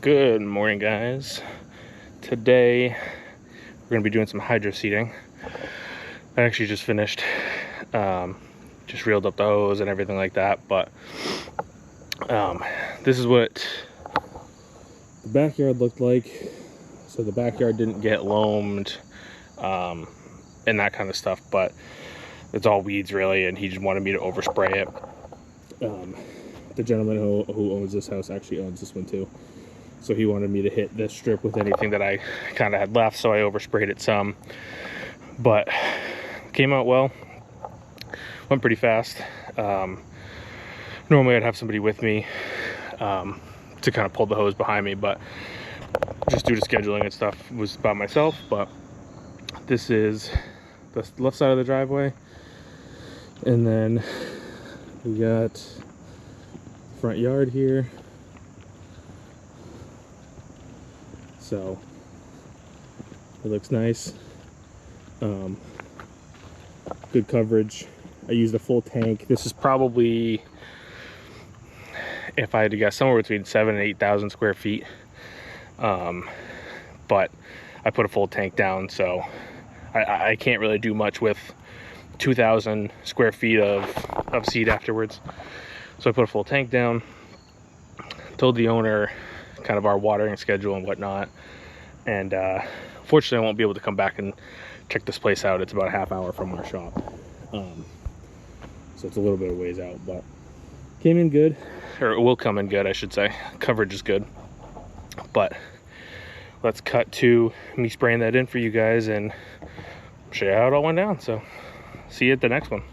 Good morning, guys. Today we're going to be doing some hydroseeding. I actually just finished, just reeled up the hose and everything like that, but this is what the backyard looked like. So the backyard didn't get loamed and that kind of stuff, but it's all weeds really, and he just wanted me to overspray it. The gentleman who owns this house actually owns this one too. So he wanted me to hit this strip with anything that I kind of had left, so I oversprayed it some. But came out well. Went pretty fast. Normally I'd have somebody with me to kind of pull the hose behind me, but just due to scheduling and stuff, it was by myself. But this is the left side of the driveway. And then we got front yard here. So it looks nice. Good coverage. I used a full tank. This is probably, if I had to guess, somewhere between 7,000 and 8,000 square feet. But I put a full tank down, so I can't really do much with 2,000 square feet of seed afterwards. So I put a full tank down, told the owner kind of our watering schedule and whatnot, and fortunately I won't be able to come back and check this place out. It's about a half hour from our shop, so it's a little bit of ways out, but came in good, or it will come in good, I should say. Coverage is good. But let's cut to me spraying that in for you guys and show you how it all went down. So see you at the next one.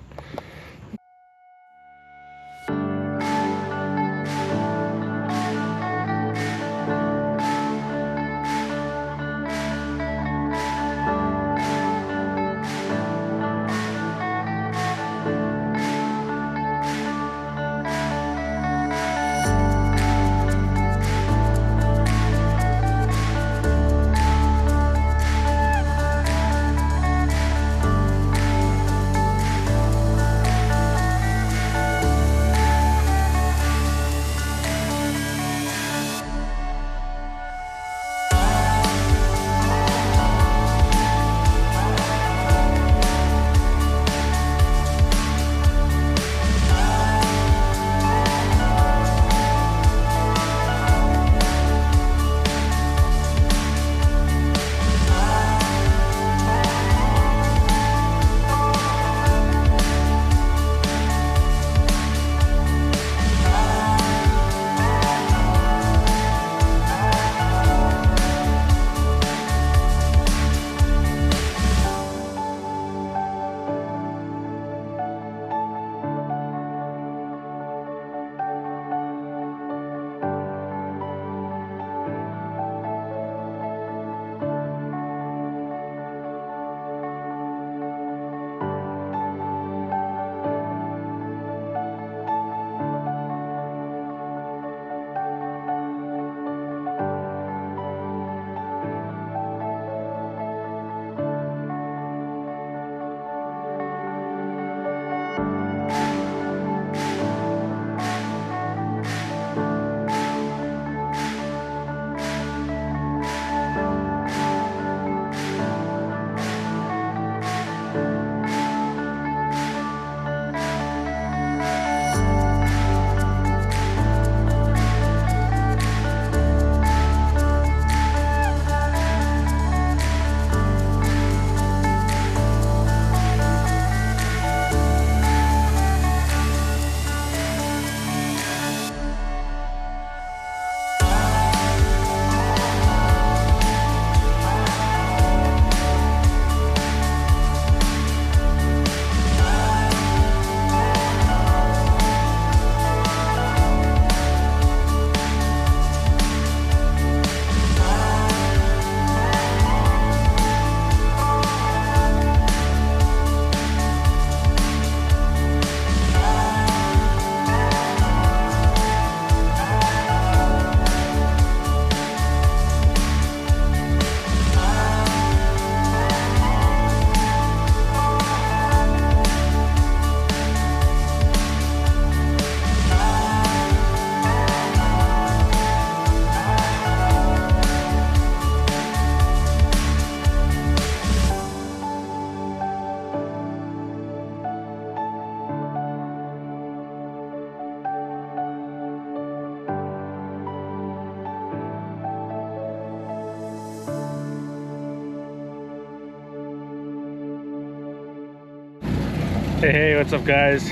Hey, what's up guys?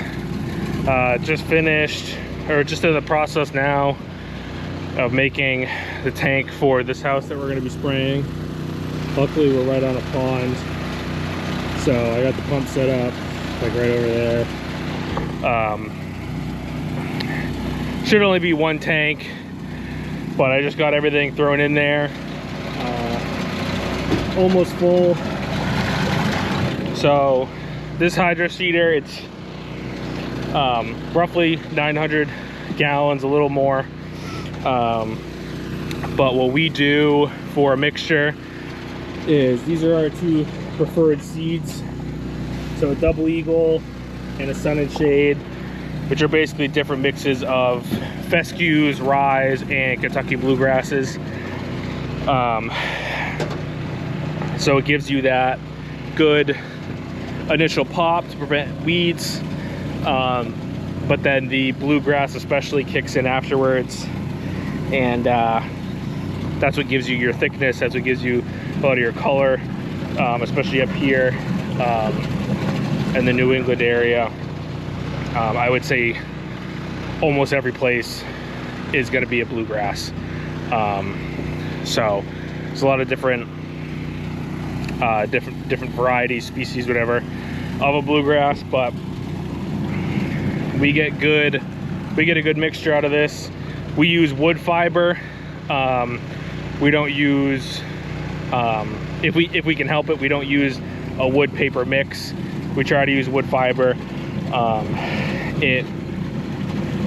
Just finished, or just in the process now of making the tank for this house that we're going to be spraying. Luckily we're right on a pond, so I got the pump set up like right over there. Should only be one tank, but I just got everything thrown in there, almost full. So this Hydroseeder, it's roughly 900 gallons, a little more. But what we do for a mixture is, these are our two preferred seeds. So a Double Eagle and a Sun and Shade, which are basically different mixes of fescues, rye, and Kentucky bluegrasses. So it gives you that good initial pop to prevent weeds, but then the bluegrass especially kicks in afterwards, and that's what gives you your thickness, that's what gives you a lot of your color, especially up here in the New England area. I would say almost every place is going to be a bluegrass. So there's a lot of different varieties, species, whatever, of a bluegrass, but we get a good mixture out of this. We use wood fiber. We don't use, if we can help it, we don't use a wood paper mix. We try to use wood fiber. It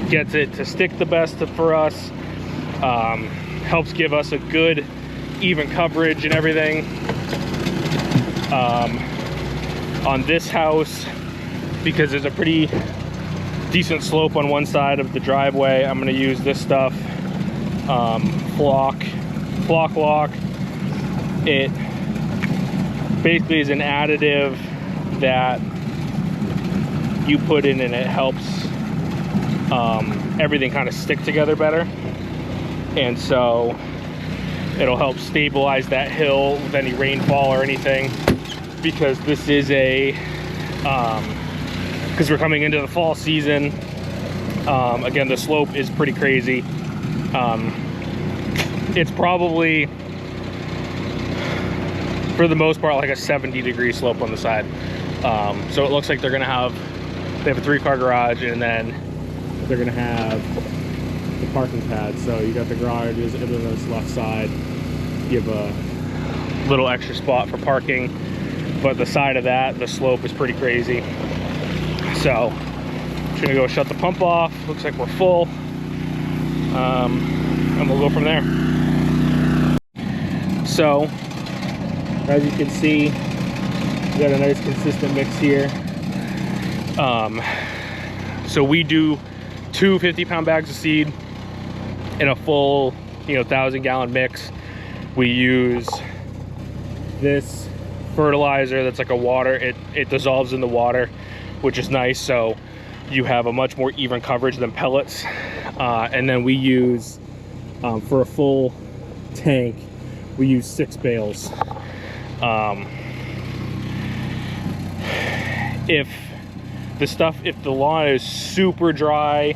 gets it to stick the best for us, helps give us a good even coverage and everything. On this house, because there's a pretty decent slope on one side of the driveway, I'm going to use this stuff, flock lock. It basically is an additive that you put in, and it helps everything kind of stick together better, and so it'll help stabilize that hill with any rainfall or anything. Because this is a because we're coming into the fall season, again, the slope is pretty crazy. It's probably, for the most part, like a 70-degree slope on the side. So it looks like they have a 3-car garage, and then they're gonna have the parking pad. So you got the garages, and then this left side, you have a little extra spot for parking. But the side of that, the slope is pretty crazy. So just gonna go shut the pump off. Looks like we're full, and we'll go from there. So as you can see, we got a nice consistent mix here. So we do 2 50-pound bags of seed in a full 1,000-gallon mix. We use this fertilizer that's like a water, it dissolves in the water, which is nice, so you have a much more even coverage than pellets. And then we use, for a full tank, we use 6 bales. If the lawn is super dry,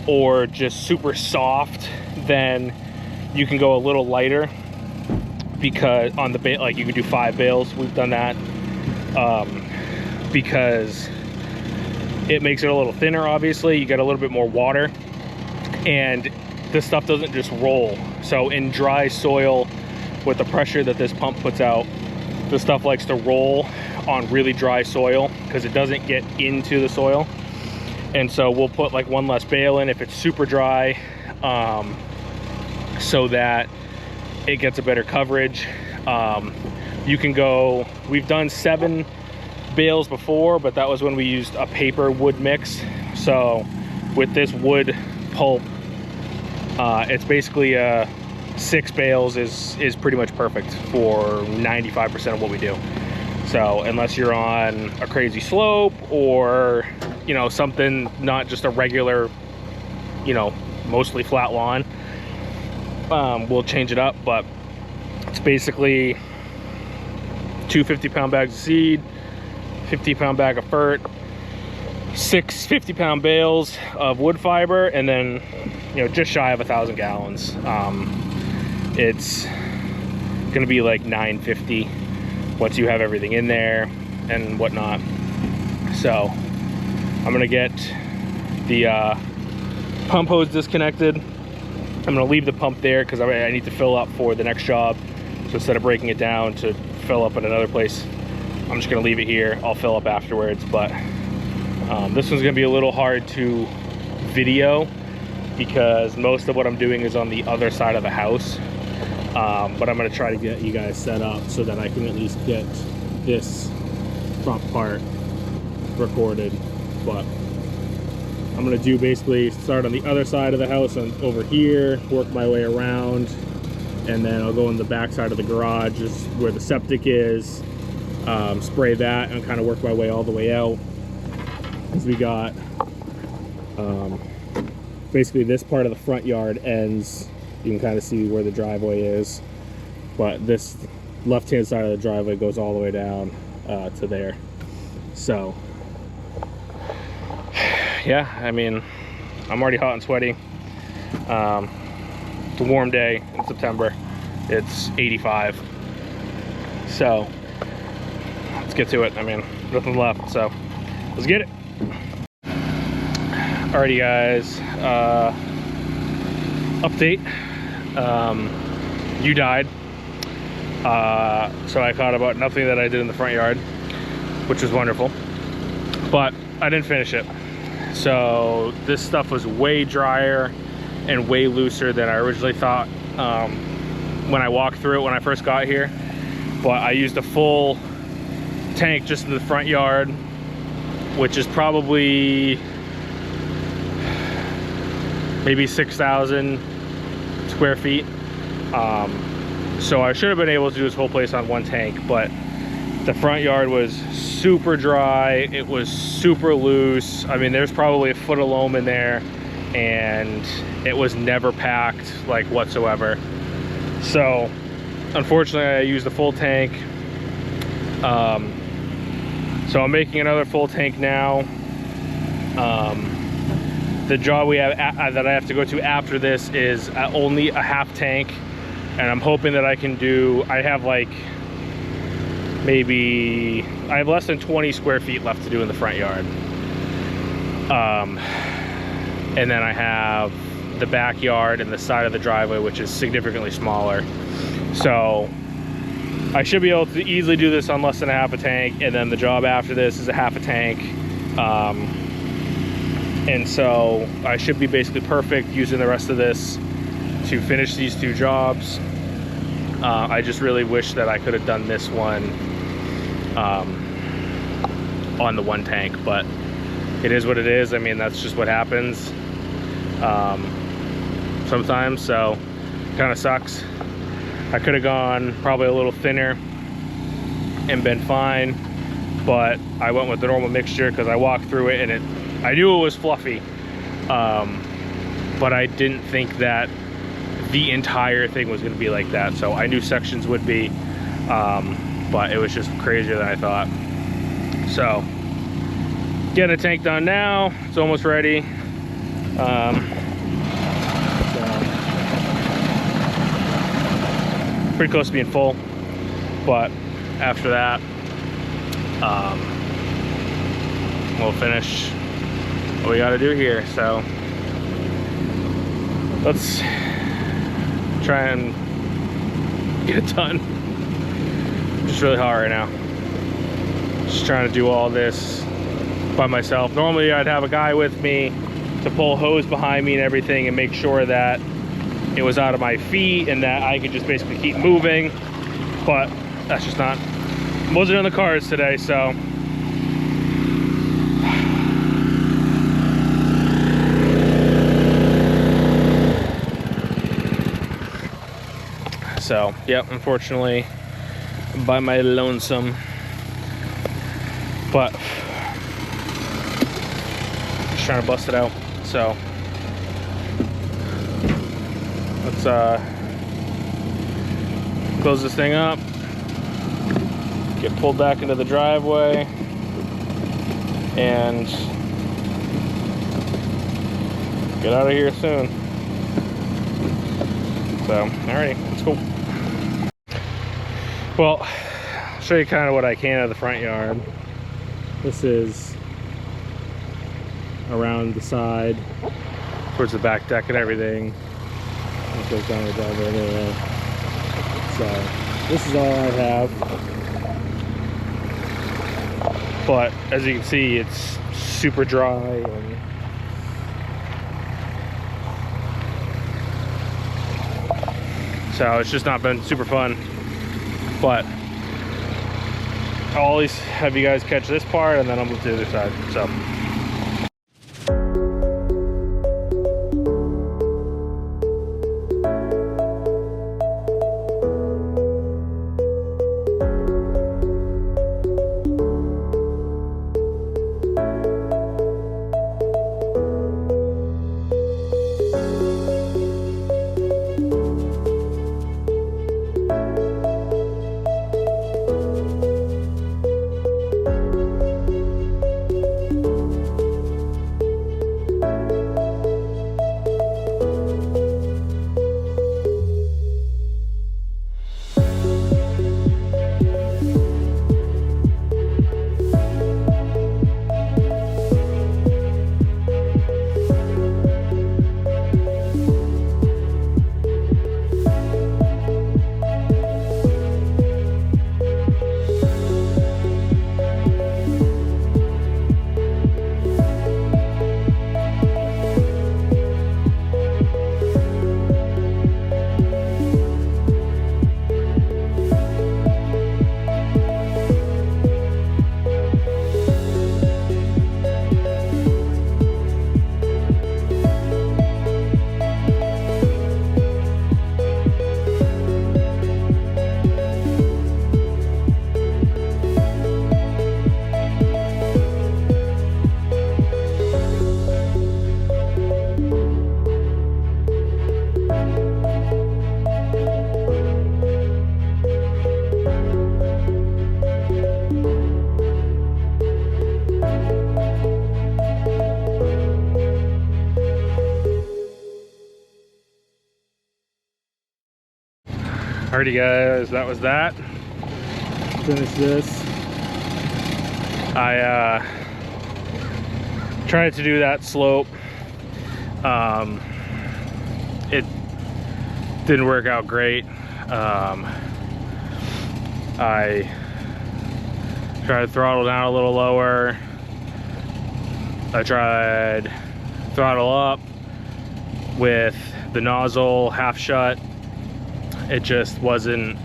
or just super soft, then you can go a little lighter, because on the bale, like, you could do 5 bales. We've done that, because it makes it a little thinner. Obviously you get a little bit more water, and this stuff doesn't just roll. So in dry soil, with the pressure that this pump puts out, this stuff likes to roll on really dry soil because it doesn't get into the soil. And so we'll put like 1 less bale in if it's super dry, so that it gets a better coverage. You can go, we've done 7 bales before, but that was when we used a paper wood mix. So with this wood pulp, it's basically 6 bales is pretty much perfect for 95% of what we do. So unless you're on a crazy slope, or something, not just a regular mostly flat lawn, we'll change it up. But it's basically 2 50-pound bags of seed, 50-pound bag of fert, 6 50-pound bales of wood fiber, and then, you know, just shy of 1,000 gallons. It's gonna be like $950 once you have everything in there and whatnot. So I'm gonna get the pump hose disconnected. I'm gonna leave the pump there because I need to fill up for the next job. So instead of breaking it down to fill up at another place, I'm just gonna leave it here. I'll fill up afterwards. But this one's gonna be a little hard to video because most of what I'm doing is on the other side of the house. But I'm gonna try to get you guys set up so that I can at least get this front part recorded. But I'm gonna do basically start on the other side of the house and over here, work my way around, and then I'll go in the back side of the garage, just where the septic is, spray that and kind of work my way all the way out. Because we got basically this part of the front yard ends. You can kind of see where the driveway is, but this left-hand side of the driveway goes all the way down to there. So yeah, I mean, I'm already hot and sweaty. It's a warm day in September. It's 85. So let's get to it. I mean, nothing left, so let's get it. Alrighty guys, update. You died. So I caught about nothing that I did in the front yard, which was wonderful, but I didn't finish it. So this stuff was way drier and way looser than I originally thought when I walked through it when I first got here. But I used a full tank just in the front yard, which is probably maybe 6,000 square feet. So I should have been able to do this whole place on one tank, but the front yard was super dry. It was super loose. I mean, there's probably a foot of loam in there, and it was never packed, like, whatsoever. So unfortunately I used a full tank. So I'm making another full tank now. The job we have that I have to go to after this is only a half tank, and I'm hoping that I can do, I have like maybe, I have less than 20 square feet left to do in the front yard. And then I have the backyard and the side of the driveway, which is significantly smaller. So I should be able to easily do this on less than a half a tank, and then the job after this is a half a tank. And so I should be basically perfect using the rest of this to finish these two jobs. I just really wish that I could have done this one on the one tank, but it is what it is. I mean, that's just what happens sometimes, so kind of sucks. I could have gone probably a little thinner and been fine, but I went with the normal mixture because I walked through it and I knew it was fluffy, but I didn't think that the entire thing was going to be like that. So I knew sections would be, but it was just crazier than I thought. So getting a tank done now. It's almost ready. Pretty close to being full, but after that we'll finish what we got to do here. So let's try and get it done. Just really hot right now. Just trying to do all this by myself. Normally I'd have a guy with me to pull hose behind me and everything and make sure that it was out of my feet and that I could just basically keep moving, but that's just not, wasn't on the cards today. So yep, unfortunately by my lonesome, but just trying to bust it out. So let's close this thing up, get pulled back into the driveway, and get out of here soon. So, alrighty, let's go. Well, I'll show you kind of what I can of the front yard. This is around the side, towards the back deck and everything. It goes down the driveway there. So, this is all I have. But as you can see, it's super dry and so it's just not been super fun. But I'll always have you guys catch this part and then I'll move to the other side. So alrighty guys, that was that. Finish this. I tried to do that slope. It didn't work out great. I tried to throttle down a little lower. I tried throttle up with the nozzle half shut. It just wasn't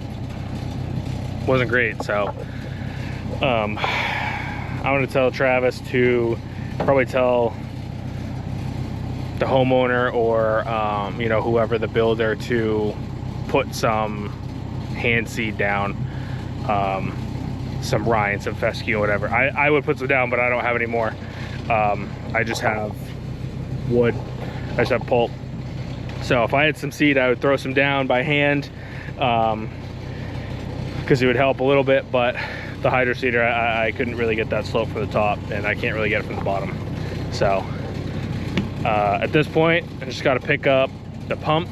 great. So I'm gonna tell Travis to probably tell the homeowner or you know, whoever the builder, to put some hand seed down, some rye and some fescue, whatever. I would put some down, but I don't have any more. I just have wood. I just have pulp. So if I had some seed, I would throw some down by hand, because it would help a little bit. But the Hydroseeder, I couldn't really get that slope from the top, and I can't really get it from the bottom. So at this point, I just got to pick up the pump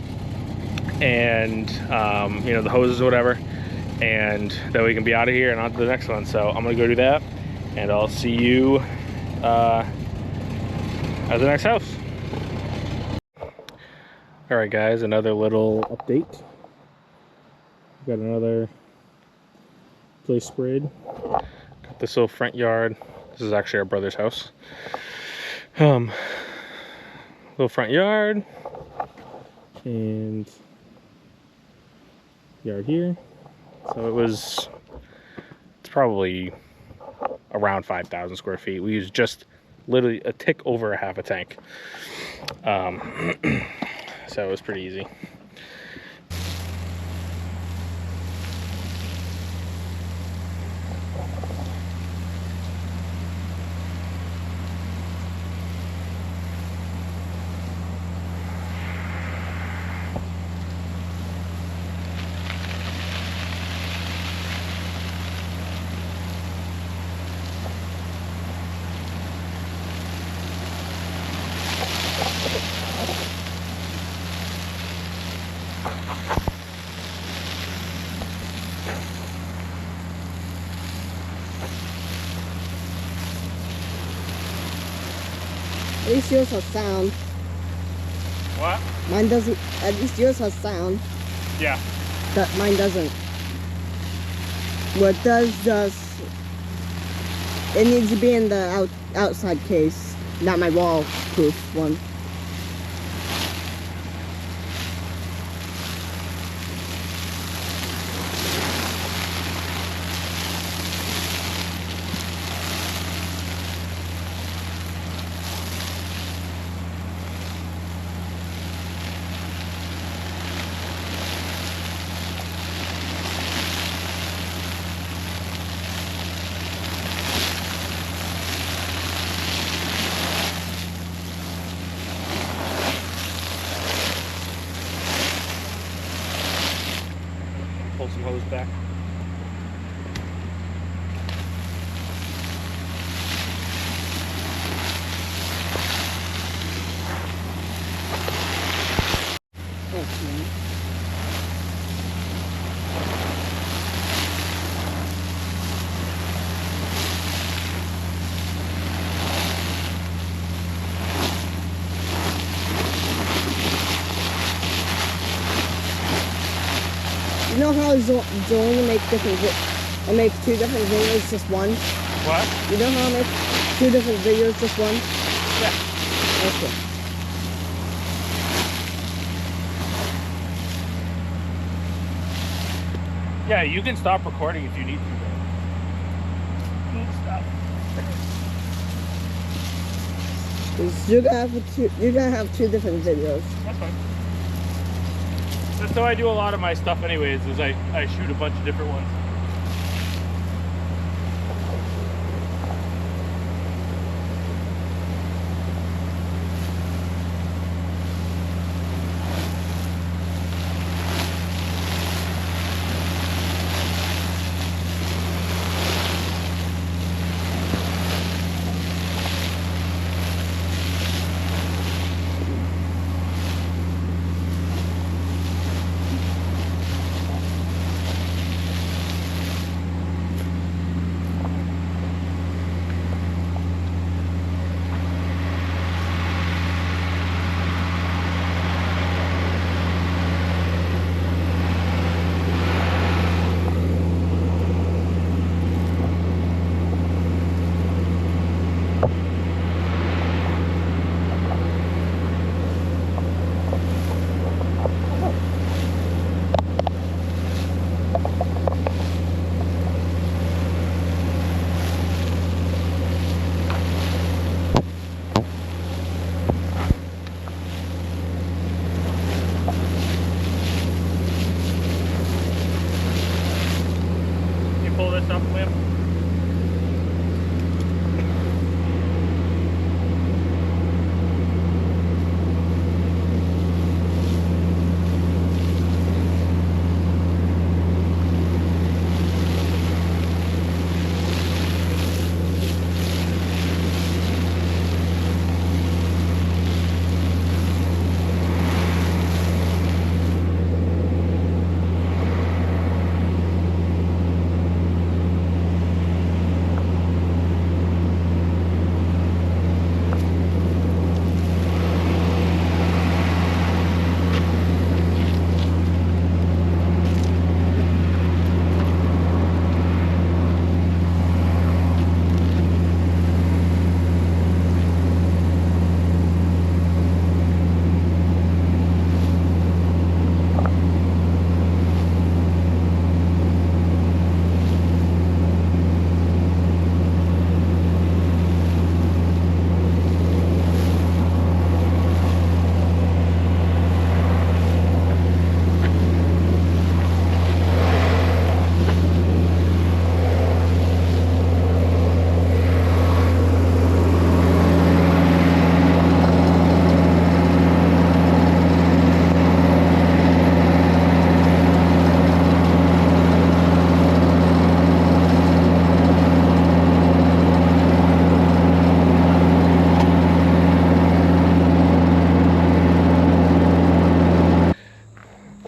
and you know, the hoses or whatever, and then we can be out of here and on to the next one. So I'm gonna go do that, and I'll see you at the next house. All right guys, another little update. Got another place sprayed. Got this little front yard. This is actually our brother's house. Little front yard and yard here. So it's probably around 5,000 square feet. We used just literally a tick over a half a tank. So it was pretty easy. At least yours has sound. What? Mine doesn't. At least yours has sound. Yeah. That mine doesn't. What does just. It needs to be in the outside case, not my wall-proof one. Pull some hose back. Okay. You know how Joan make I make 2 different videos, just one? What? You know how I make 2 different videos, just one? Yeah. Okay. Yeah, you can stop recording if you need to. Stop. 'Cause you're gonna have 2 different videos. That's fine. That's how I do a lot of my stuff anyways, is I shoot a bunch of different ones. Pull this up, Liam.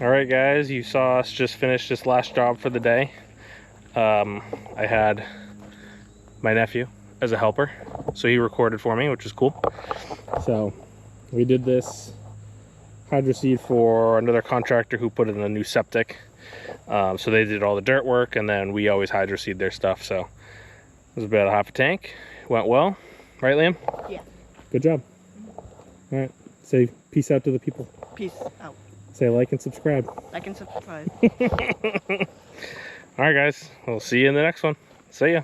All right, guys, you saw us just finish this last job for the day. I had my nephew as a helper, so he recorded for me, which was cool. So we did this hydroseed for another contractor who put in a new septic. So they did all the dirt work, and then we always hydroseed their stuff. So it was about a half a tank. Went well, right, Liam? Yeah. Good job. All right, say peace out to the people. Peace out. Say like and subscribe. Like and subscribe. All right, guys, we'll see you in the next one. See ya.